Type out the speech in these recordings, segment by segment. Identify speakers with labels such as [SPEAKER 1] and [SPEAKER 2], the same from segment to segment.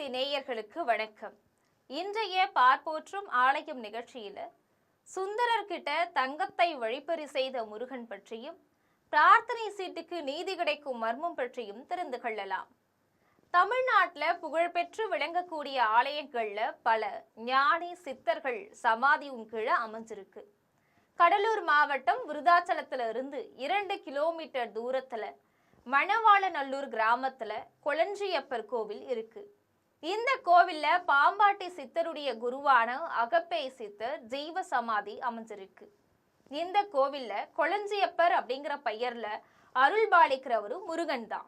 [SPEAKER 1] சக்தி நேயர்களுக்கு வணக்கம். இன்றைய பார்ப்போற்றும் ஆலயம் நிகழ்ச்சியில சுந்தரர்கிட்ட தங்கத்தை வழிப்பறி செய்த முருகன் பற்றியும் பிரார்த்தனை சீட்டுக்கு நீதி கிடைக்கும் மர்மம் பற்றியும் தெரிந்து கொள்ளலாம். தமிழ்நாட்டில் புகழ்பெற்று விளங்கக்கூடிய ஆலயங்கள்ல பல ஞானி சித்தர்கள் சமாதியும் கீழே அமைஞ்சிருக்கு. கடலூர் மாவட்டம் விருதாச்சலத்துல இருந்து 2 கிலோமீட்டர் தூரத்துல மணவாளநல்லூர் கிராமத்துல கொளஞ்சியப்பர் கோவில் இருக்கு. இந்த கோவில்ல பாம்பாட்டி சித்தருடைய குருவான அகப்பை சித்தர் ஜீவ சமாதி அமைஞ்சிருக்கு. இந்த கோவில்ல கொளஞ்சியப்பர் அப்படிங்கிற பெயர்ல அருள்பாலிக்கிறவரு முருகன் தான்.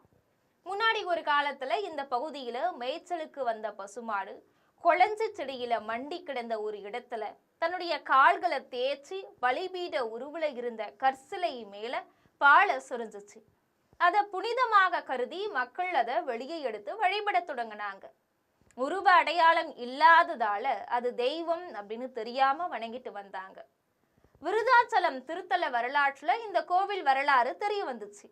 [SPEAKER 1] முன்னாடி ஒரு காலத்துல இந்த பகுதியில மேய்ச்சலுக்கு வந்த பசுமாடு கொளஞ்சி செடியில மண்டி கிடந்த ஒரு இடத்துல தன்னுடைய கால்களை தேய்ச்சி பலிபீட உருவுல இருந்த கற்சிலை மேல பாலை சொரிஞ்சிச்சு. அதை புனிதமாக கருதி மக்கள் அதை வெளியே எடுத்து வழிபட தொடங்கினாங்க. உருவ அடையாளம் இல்லாததால அது தெய்வம் அப்படின்னு தெரியாம வணங்கிட்டு வந்தாங்க. விருதாச்சலம் திருத்தல வரலாற்றுல இந்த கோவில் வரலாறு தெரிய வந்துச்சு.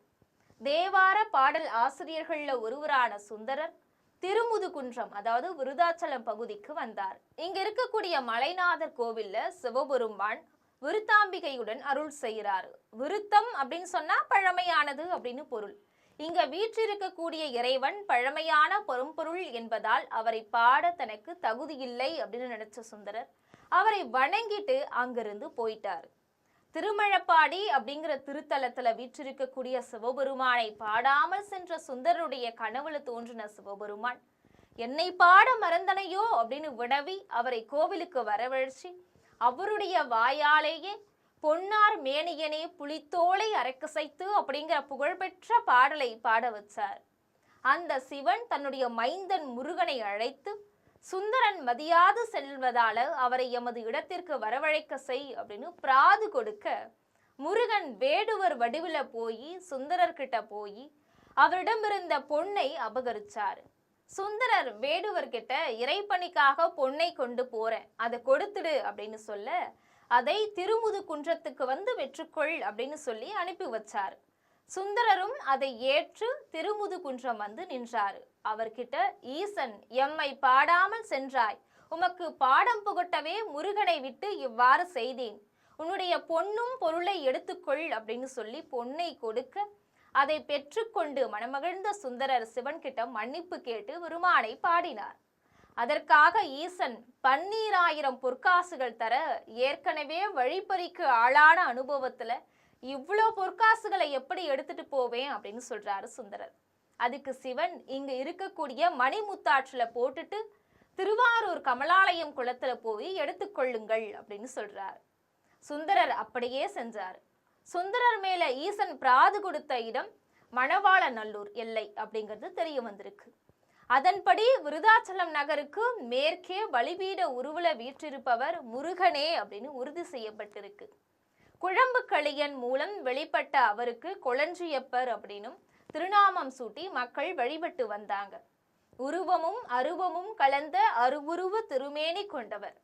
[SPEAKER 1] தேவார பாடல் ஆசிரியர்கள்ல ஒருவரான சுந்தரர் திருமுதுகுன்றம் அதாவது விருதாச்சலம் பகுதிக்கு வந்தார். இங்க இருக்கக்கூடிய மலைநாதர் கோவில்ல சிவபெருமான் விருத்தாம்பிகையுடன் அருள் செய்கிறாரு. விருத்தம் அப்படின்னு சொன்னா பழமையானது அப்படின்னு பொருள். இங்க வீற்றிருக்கக்கூடிய இறைவன் பழமையான பரம்பொருள் என்பதால் அவரை பாட தனக்கு தகுதி இல்லை அப்படின்னு நினைச்ச சுந்தரர் அவரை வணங்கிட்டு அங்கிருந்து போயிட்டாரு. திருமழப்பாடி அப்படிங்கிற திருத்தலத்துல வீற்றிருக்கக்கூடிய சிவபெருமானை பாடாமல் சென்ற சுந்தரருடைய கனவுல தோன்றின சிவபெருமான் என்னை பாட மறந்தனையோ அப்படின்னு வினவி அவரை கோவிலுக்கு வரவழைச்சி அவருடைய வாயாலேயே பொன்னார் மேனியனே புலித்தோலை அரக்கசைத்து அப்படிங்கிற புகழ்பெற்ற பாடலை பாட வச்சார். அந்த சிவன் தன்னுடைய மைந்தன் முருகனை அழைத்து சுந்தரன் மதியாது செல்வதால அவரை எமது இடத்திற்கு வரவழைக்க செய் அப்படின்னு பிராது கொடுக்க முருகன் வேடுவர் வடிவில போய் சுந்தரர்கிட்ட போய் அவரிடமிருந்த பொன்னை அபகரிச்சாரு. சுந்தரர் வேடுவர்கிட்ட இறைப்பணிக்காக பொன்னை கொண்டு போறேன், அதை கொடுத்துடு அப்படின்னு சொல்ல அதை திருமுது குன்றத்துக்கு வந்து வெற்றுக்கொள் அப்படின்னு சொல்லி அனுப்பி வச்சாரு. சுந்தரரும் அதை ஏற்று திருமுது குன்றம் வந்து நின்றாரு. அவர்கிட்ட ஈசன் எம்மை பாடாமல் சென்றாய், உமக்கு பாடம் புகட்டவே முருகனை விட்டு இவ்வாறு செய்தேன், உன்னுடைய பொன்னும் பொருளை எடுத்துக்கொள் அப்படின்னு சொல்லி பொன்னை கொடுக்க அதை பெற்றுக்கொண்டு மனமகிழ்ந்த சுந்தரர் சிவன் கிட்ட மன்னிப்பு கேட்டு பெருமானை பாடினார். அதற்காக ஈசன் 12000 பொற்காசுகள் தர ஏற்கனவே வழிப்பறிக்கு ஆளான அனுபவத்துல இவ்வளோ பொற்காசுகளை எப்படி எடுத்துட்டு போவேன் அப்படின்னு சொல்றாரு சுந்தரர். அதுக்கு சிவன் இங்க இருக்கக்கூடிய மணிமுத்தாற்றுல போட்டுட்டு திருவாரூர் கமலாலயம் குளத்துல போய் எடுத்துக்கொள்ளுங்கள் அப்படின்னு சொல்றாரு. சுந்தரர் அப்படியே செஞ்சாரு. சுந்தரர் மேல ஈசன் பிராது கொடுத்த இடம் மணவாளநல்லூர் எல்லை அப்படிங்கிறது தெரிய வந்திருக்கு. அதன்படி விருதாச்சலம் நகருக்கு மேற்கே பலிபீட உருவுல வீற்றிருப்பவர் முருகனே அப்படின்னு உறுதி செய்யப்பட்டிருக்கு. குழம்பு களியன் மூலம் வெளிப்பட்ட அவருக்கு கொளஞ்சியப்பர் அப்படின்னும் திருநாமம் சூட்டி மக்கள் வழிபட்டு வந்தாங்க. உருவமும் அருவமும் கலந்த அருவுருவ திருமேனி கொண்டவர்.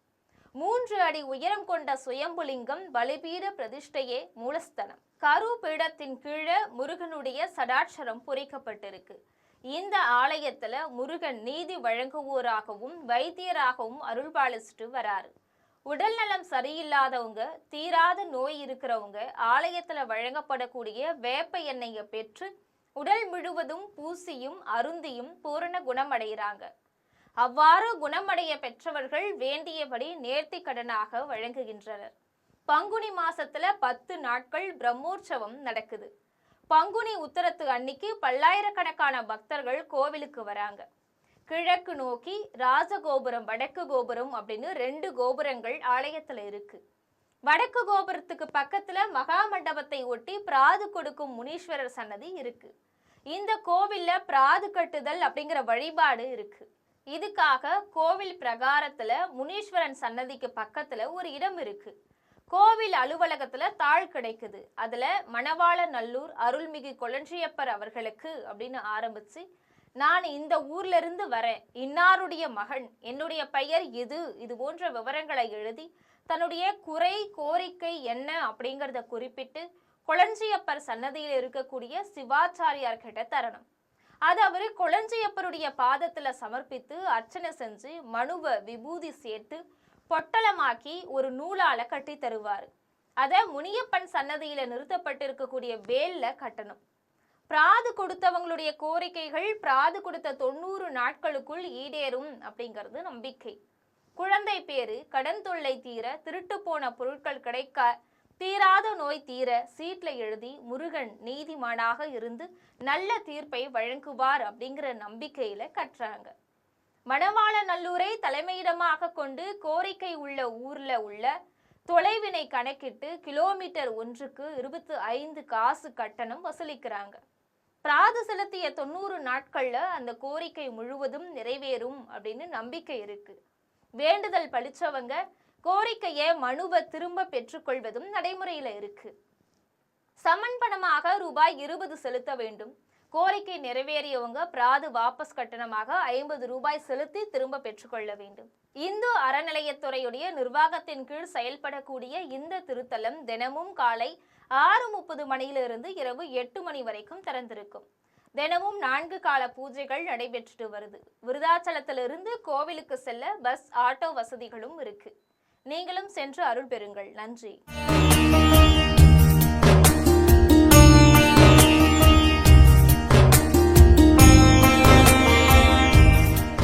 [SPEAKER 1] 3 அடி உயரம் கொண்ட சுயம்புலிங்கம் பலிபீட பிரதிஷ்டையே மூலஸ்தனம். கரு பீடத்தின் கீழே முருகனுடைய சடாட்சரம் பொறிக்கப்பட்டிருக்கு. இந்த ஆலயத்துல முருகன் நீதி வழங்குவோராகவும் வைத்தியராகவும் அருள்பாலிச்சுட்டு வராரு. உடல் நலம் சரியில்லாதவங்க, தீராத நோய் இருக்கிறவங்க ஆலயத்துல வழங்கப்படக்கூடிய வேப்ப எண்ணெயை பெற்று உடல் முழுவதும் பூசியும் அருந்தியும் பூரண குணமடைகிறாங்க. அவ்வாறு குணமடைய பெற்றவர்கள் வேண்டியபடி நேர்த்தி கடனாக வழங்குகின்றனர். பங்குனி மாசத்துல 10 நாட்கள் பிரம்மோற்சவம் நடக்குது. பங்குனி உத்தரத்து அன்னைக்கு பல்லாயிரக்கணக்கான பக்தர்கள் கோவிலுக்கு வராங்க. கிழக்கு நோக்கி ராஜகோபுரம், வடக்கு கோபுரம் அப்படின்னு 2 கோபுரங்கள் ஆலயத்துல இருக்கு. வடக்கு கோபுரத்துக்கு பக்கத்துல மகா மண்டபத்தை ஒட்டி பிராது கொடுக்கும் முனீஸ்வரர் சன்னதி இருக்கு. இந்த கோவில்ல பிராது கட்டுதல் அப்படிங்கிற வழிபாடு இருக்கு. இதுக்காக கோவில் பிரகாரத்துல முனீஸ்வரன் சன்னதிக்கு பக்கத்துல ஒரு இடம் இருக்கு. கோவில் அலுவலகத்துல தாழ் கிடைக்குது. அதுல மணவாளநல்லூர் அருள்மிகு கொளஞ்சியப்பர் அவர்களுக்கு அப்படின்னு ஆரம்பிச்சு நான் இந்த ஊர்ல இருந்து வரேன், இன்னாருடைய மகன், என்னுடைய பெயர் இது போன்ற விவரங்களை எழுதி தன்னுடைய குறை கோரிக்கை என்ன அப்படிங்கிறத குறிப்பிட்டு கொளஞ்சியப்பர் சன்னதியில் இருக்கக்கூடிய சிவாச்சாரியார் கிட்ட தரணும். அதை அவரு கொளஞ்சியப்பருடைய பாதத்துல சமர்ப்பித்து அர்ச்சனை செஞ்சு மனுவை விபூதி சேர்த்து பொட்டலமாக்கி ஒரு நூலால கட்டி தருவாரு. அதை முனியப்பன் சன்னதியில நிறுத்தப்பட்டிருக்கக்கூடிய வேல்ல கட்டணும். பிராது கொடுத்தவங்களுடைய கோரிக்கைகள் பிராது கொடுத்த 90 நாட்களுக்குள் ஈடேறும் அப்படிங்கிறது நம்பிக்கை. குழந்தை பேரு, கடன் தொல்லை தீர, திருட்டு போன பொருட்கள் கிடைக்க, தீராத நோய் தீர சீட்ல எழுதி முருகன் நீதிமானாக இருந்து நல்ல தீர்ப்பை வழங்குவார் அப்படிங்கிற நம்பிக்கையில கட்டுறாங்க. மணவாளநல்லூரை தலைமையிடமாக கொண்டு கோரிக்கை உள்ள ஊர்ல உள்ள தொலைவினை கணக்கிட்டு கிலோமீட்டர் ஒன்றுக்கு 25 காசு கட்டணம் வசூலிக்கிறாங்க. பிராது செலுத்திய 90 நாட்கள்ல அந்த கோரிக்கை முழுவதும் நிறைவேறும் அப்படின்னு நம்பிக்கை இருக்கு. வேண்டுதல் பழிச்சவங்க கோரிக்கையை மனுவை திரும்ப பெற்றுக்கொள்வதும் நடைமுறையில இருக்கு. சமன் பணமாக ரூபாய் 20 செலுத்த வேண்டும். கோரிக்கை நிறைவேறியவங்க பிராது வாபஸ் கட்டணமாக 50 ரூபாய் செலுத்தி திரும்ப பெற்றுக்கொள்ள வேண்டும். இந்து அறநிலையத்துறையுடைய நிர்வாகத்தின் கீழ் செயல்படக்கூடிய இந்த திருத்தலம் தினமும் காலை 6:30 மணியிலிருந்து இரவு 8 மணி வரைக்கும் திறந்திருக்கும். தினமும் 4 கால பூஜைகள் நடைபெற்றுட்டு வருது. விருதாச்சலத்திலிருந்து கோவிலுக்கு செல்ல பஸ், ஆட்டோ வசதிகளும் இருக்கு. நீங்களும் சென்று அருள் பெறுங்கள். நன்றி.